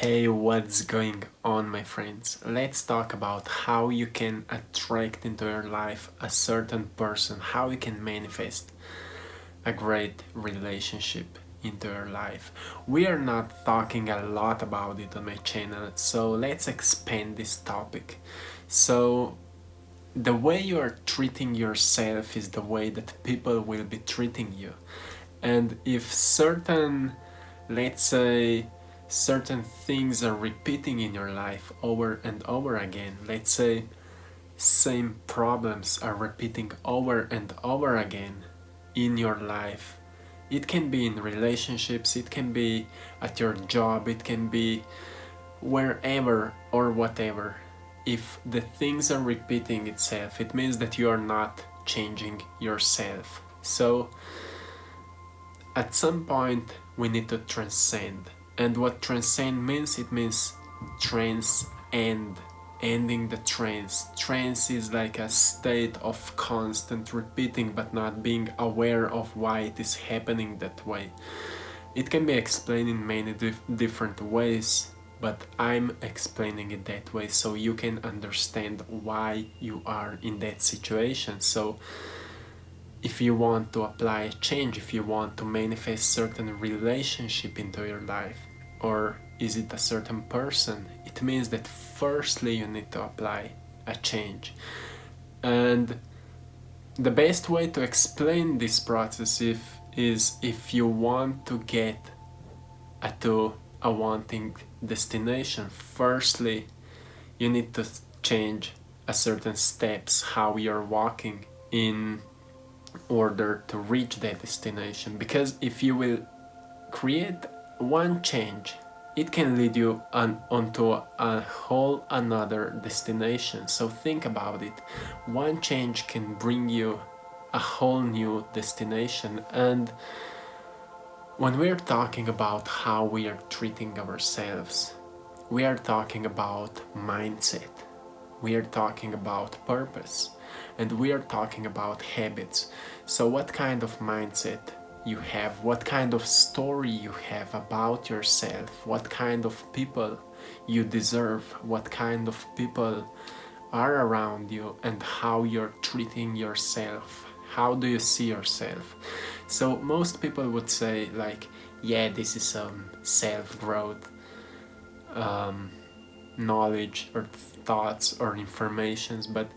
Hey, what's going on, my friends? Let's talk about how you can attract into your life a certain person, how you can manifest a great relationship into your life. We are not talking a lot about it on my channel, so let's expand this topic. So, the way you are treating yourself is the way that people will be treating you. And if let's say, certain things are repeating in your life over and over again, let's say same problems are repeating over and over again in your life, it can be in relationships, it can be at your job, it can be wherever or whatever. If the things are repeating itself, it means that you are not changing yourself. So at some point we need to transcend. And what transcend means, it means transcend, ending the trance. Trance is like a state of constant repeating but not being aware of why it is happening that way. It can be explained in many different ways, but I'm explaining it that way so you can understand why you are in that situation. So if you want to apply a change, if you want to manifest certain relationship into your life, or is it a certain person, it means that firstly you need to apply a change. And the best way to explain this process is if you want to get to a wanting destination, firstly you need to change a certain steps how you're walking in order to reach that destination. Because if you will create one change, it can lead you onto a whole another destination. So think about it. One change can bring you a whole new destination. And when we're talking about how we are treating ourselves, we are talking about mindset, we are talking about purpose, and we are talking about habits. So what kind of mindset you have, what kind of story you have about yourself, what kind of people you deserve, what kind of people are around you, and how you're treating yourself. How do you see yourself? So most people would say like, yeah, this is some self-growth knowledge or thoughts or informations, but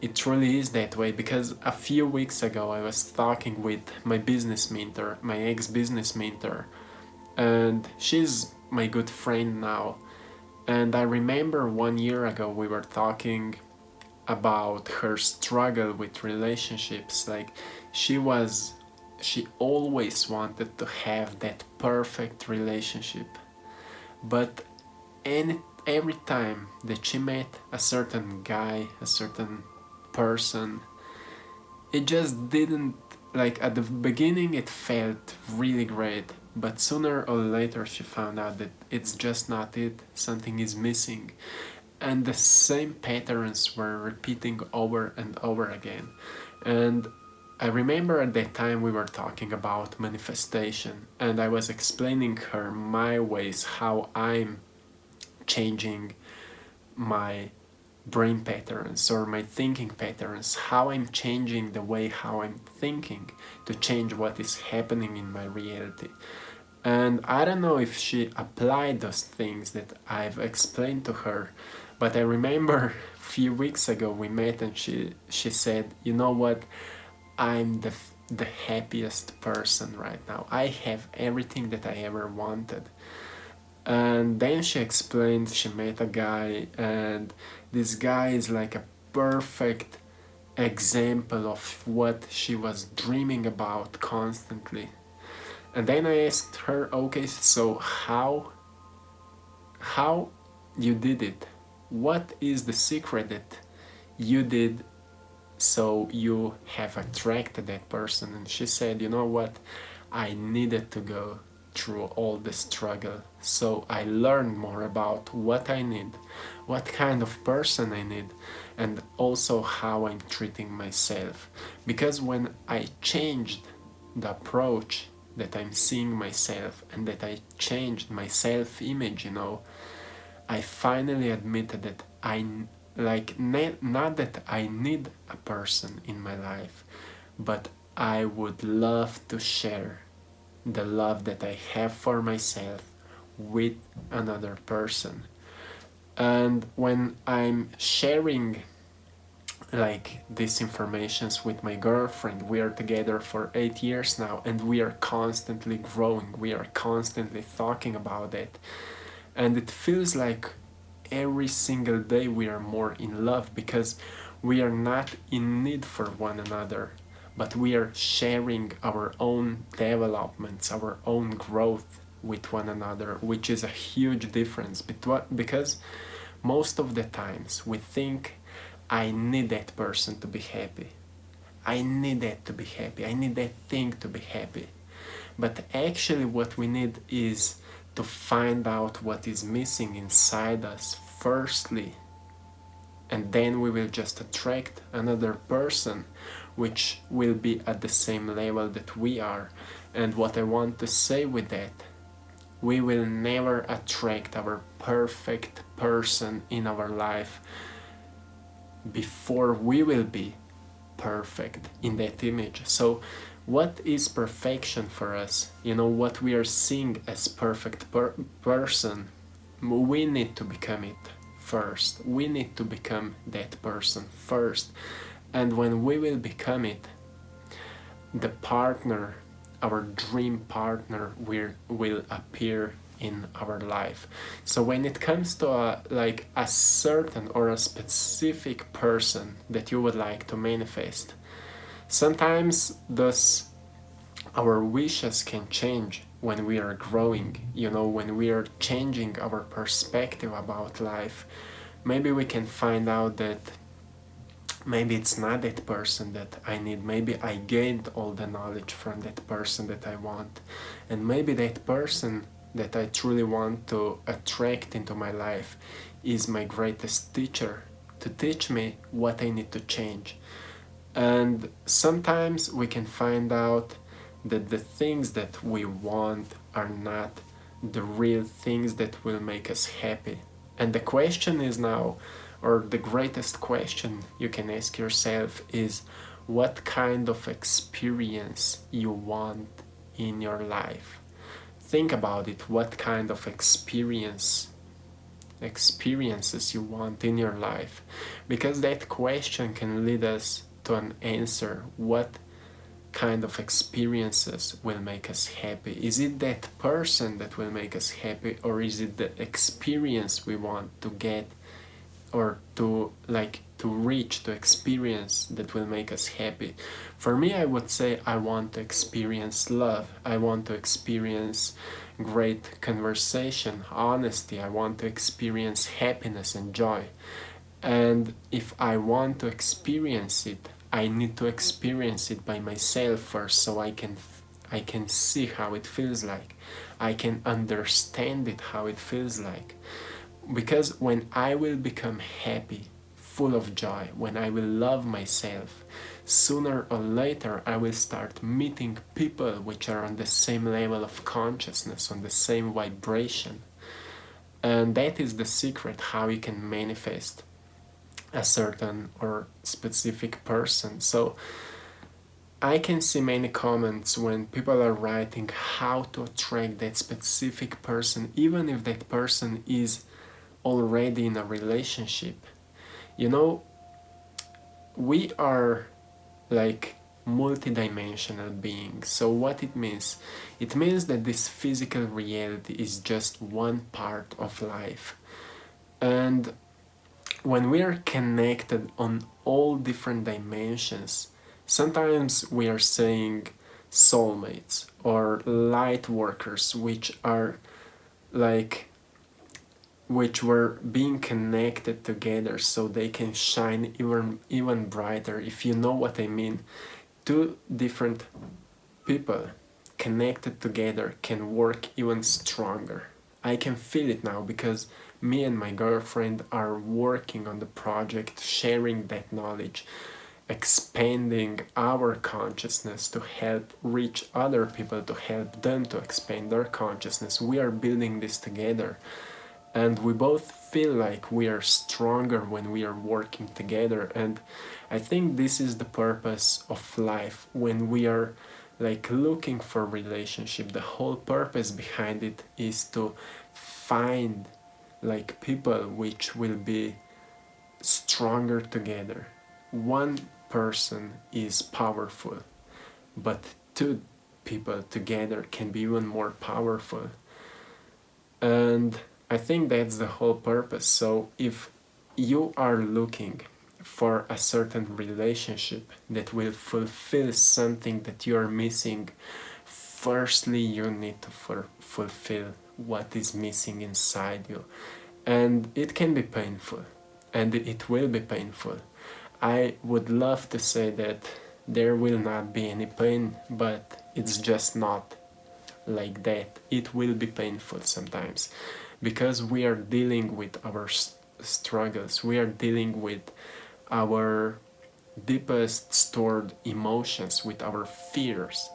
it truly is that way. Because a few weeks ago I was talking with my business mentor, my ex-business mentor, and she's my good friend now. And I remember 1 year ago we were talking about her struggle with relationships. Like she always wanted to have that perfect relationship, but every time that she met a certain guy, a certain person, it just didn't, like at the beginning it felt really great, but sooner or later she found out that it's just not it, something is missing. And the same patterns were repeating over and over again. And I remember at that time we were talking about manifestation, and I was explaining her my ways, how I'm changing my brain patterns or my thinking patterns, how I'm changing the way how I'm thinking to change what is happening in my reality. And I don't know if she applied those things that I've explained to her, but I remember a few weeks ago we met and she said, you know what, I'm the happiest person right now. I have everything that I ever wanted. And then she explained she met a guy, and this guy is like a perfect example of what she was dreaming about constantly. And then I asked her, okay, so how you did it? What is the secret that you did so you have attracted that person? And she said, you know what, I needed to go through all the struggle, so I learned more about what I need, what kind of person I need, and also how I'm treating myself. Because when I changed the approach, that I'm seeing myself and that I changed my self-image, I finally admitted that not that I need a person in my life, but I would love to share the love that I have for myself with another person. And when I'm sharing these informations with my girlfriend, we are together for 8 years now, and we are constantly growing, we are constantly talking about it, and it feels like every single day we are more in love, because we are not in need for one another, but we are sharing our own developments, our own growth with one another, which is a huge difference. Because most of the times we think, I need that person to be happy, I need that to be happy, I need that thing to be happy. But actually what we need is to find out what is missing inside us firstly, and then we will just attract another person which will be at the same level that we are. And what I want to say with that, we will never attract our perfect person in our life before we will be perfect in that image. So what is perfection for us? What we are seeing as perfect person, we need to become it first. We need to become that person first. And when we will become it, the partner, our dream partner, will appear in our life. So when it comes to a certain or a specific person that you would like to manifest, sometimes our wishes can change when we are growing, when we are changing our perspective about life. Maybe we can find out that maybe it's not that person that I need. Maybe I gained all the knowledge from that person that I want. And maybe that person that I truly want to attract into my life is my greatest teacher, to teach me what I need to change. And sometimes we can find out that the things that we want are not the real things that will make us happy. And the question is now, or the greatest question you can ask yourself is, what kind of experience you want in your life? Think about it. What kind of experiences you want in your life? Because that question can lead us to an answer. What kind of experiences will make us happy? Is it that person that will make us happy, or is it the experience we want to get, or to reach, to experience, that will make us happy? For me, I would say I want to experience love. I want to experience great conversation, honesty. I want to experience happiness and joy. And if I want to experience it, I need to experience it by myself first, so I can see how it feels like. I can understand it, how it feels like. Because when I will become happy, full of joy, when I will love myself, sooner or later I will start meeting people which are on the same level of consciousness, on the same vibration. And that is the secret how you can manifest a certain or specific person. So I can see many comments when people are writing how to attract that specific person, even if that person is already in a relationship. We are multidimensional beings. So what it means? It means that this physical reality is just one part of life. And when we are connected on all different dimensions, sometimes we are saying soulmates or light workers, which were being connected together so they can shine even brighter, if you know what I mean. Two different people connected together can work even stronger. I can feel it now, because me and my girlfriend are working on the project, sharing that knowledge. expanding our consciousness to help reach other people, to help them to expand their consciousness. We are building this together, and we both feel like we are stronger when we are working together. And I think this is the purpose of life. When we are like looking for relationship, the whole purpose behind it is to find like people which will be stronger together. One person is powerful, but two people together can be even more powerful. And I think that's the whole purpose. So if you are looking for a certain relationship that will fulfill something that you are missing, firstly you need to fulfill what is missing inside you. And it can be painful, and it will be painful. I would love to say that there will not be any pain, but it's just not like that. It will be painful sometimes, because we are dealing with our struggles, we are dealing with our deepest stored emotions, with our fears.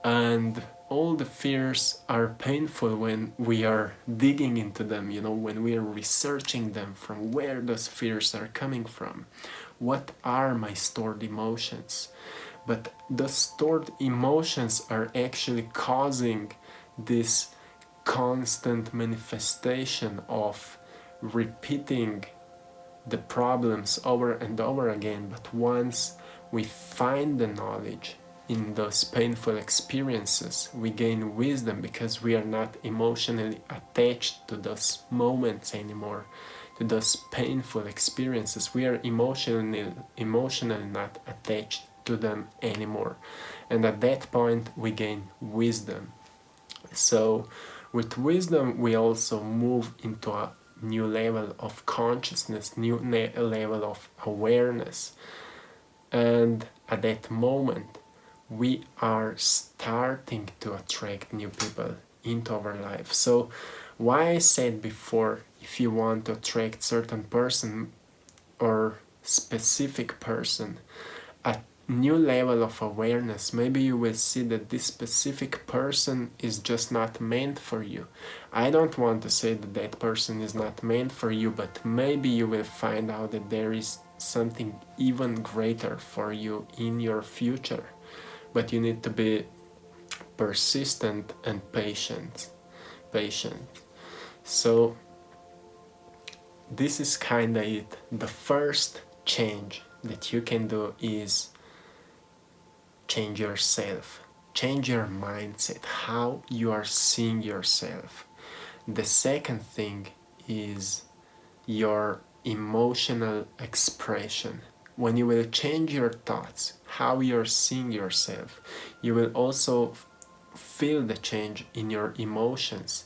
And all the fears are painful when we are digging into them, when we are researching them, from where those fears are coming from. What are my stored emotions? But the stored emotions are actually causing this constant manifestation of repeating the problems over and over again. But once we find the knowledge in those painful experiences, we gain wisdom, because we are not emotionally attached to those moments anymore, to those painful experiences. We are emotionally not attached to them anymore. And at that point we gain wisdom. So with wisdom we also move into a new level of consciousness, new level of awareness. And at that moment we are starting to attract new people into our life. So why I said before, if you want to attract certain person or specific person, a new level of awareness, maybe you will see that this specific person is just not meant for you. I don't want to say that that person is not meant for you, but maybe you will find out that there is something even greater for you in your future. But you need to be persistent and patient. So this is kinda it. The first change that you can do is change yourself, change your mindset, how you are seeing yourself. The second thing is your emotional expression. When you will change your thoughts, how you're seeing yourself, you will also feel the change in your emotions.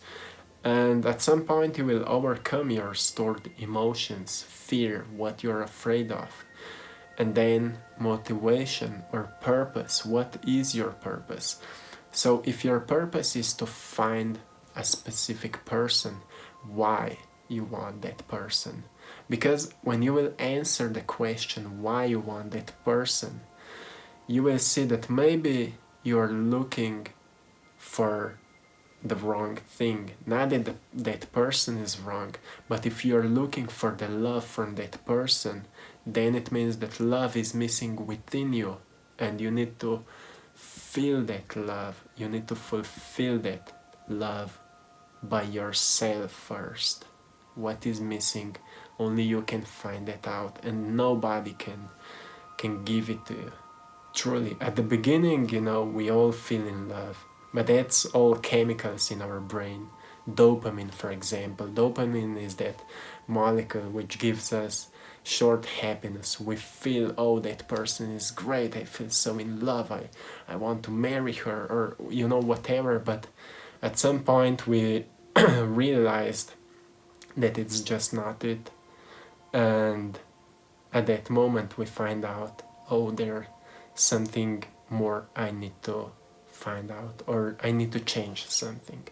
And at some point you will overcome your stored emotions, fear, what you're afraid of. And then motivation or purpose. What is your purpose? So if your purpose is to find a specific person, why you want that person? Because when you will answer the question why you want that person, you will see that maybe you're looking for the wrong thing. Not that that person is wrong, but if you're looking for the love from that person, then it means that love is missing within you, and you need to feel that love. You need to fulfill that love by yourself first. What is missing, only you can find that out, and nobody can give it to you. Truly, at the beginning, we all feel in love, but that's all chemicals in our brain. Dopamine, for example. Dopamine is that molecule which gives us short happiness. We feel, oh, that person is great, I feel so in love, I want to marry her, or whatever. But at some point we realized that it's just not it. And at that moment we find out, oh, there's something more I need to find out, or I need to change something.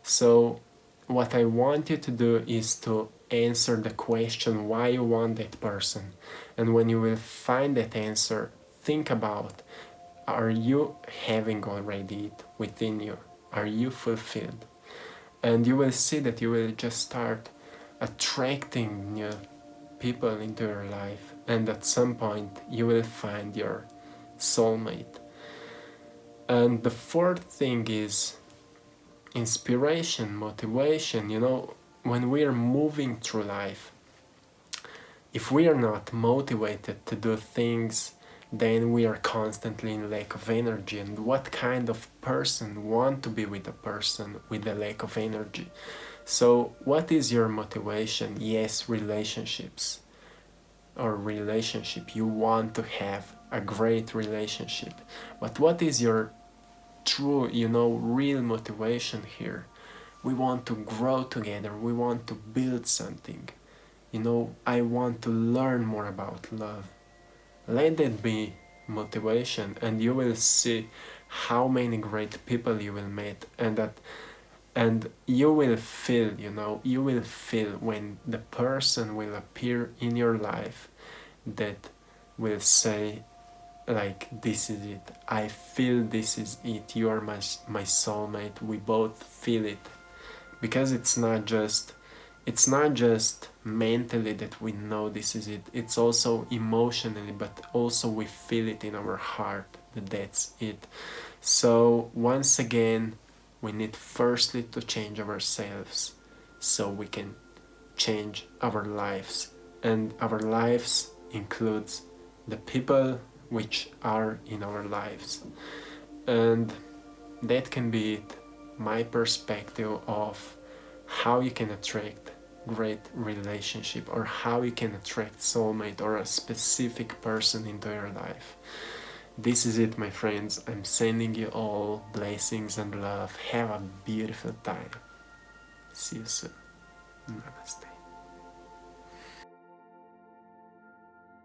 So what I want you to do is to answer the question why you want that person. And when you will find that answer, think about, are you having already it within you? Are you fulfilled? And you will see that you will just start attracting new people into your life, and at some point you will find your soulmate. And the fourth thing is inspiration, motivation. When we are moving through life, if we are not motivated to do things, then we are constantly in lack of energy. And what kind of person want to be with a person with a lack of energy? So what is your motivation? Yes, relationships or relationship. You want to have a great relationship. But what is your true, real motivation here? We want to grow together. We want to build something. I want to learn more about love. Let that be motivation, and you will see how many great people you will meet, and you will feel, when the person will appear in your life that will say, like, this is it. I feel this is it. You are my soulmate. We both feel it. Because it's not just mentally that we know this is it. It's also emotionally, but also we feel it in our heart that that's it. So once again, we need firstly to change ourselves so we can change our lives. And our lives includes the people which are in our lives. And that can be it, my perspective of how you can attract great relationship, or how you can attract soulmate or a specific person into your life. This is it, my friends. I'm sending you all blessings and love. Have a beautiful time. See you soon. Namaste.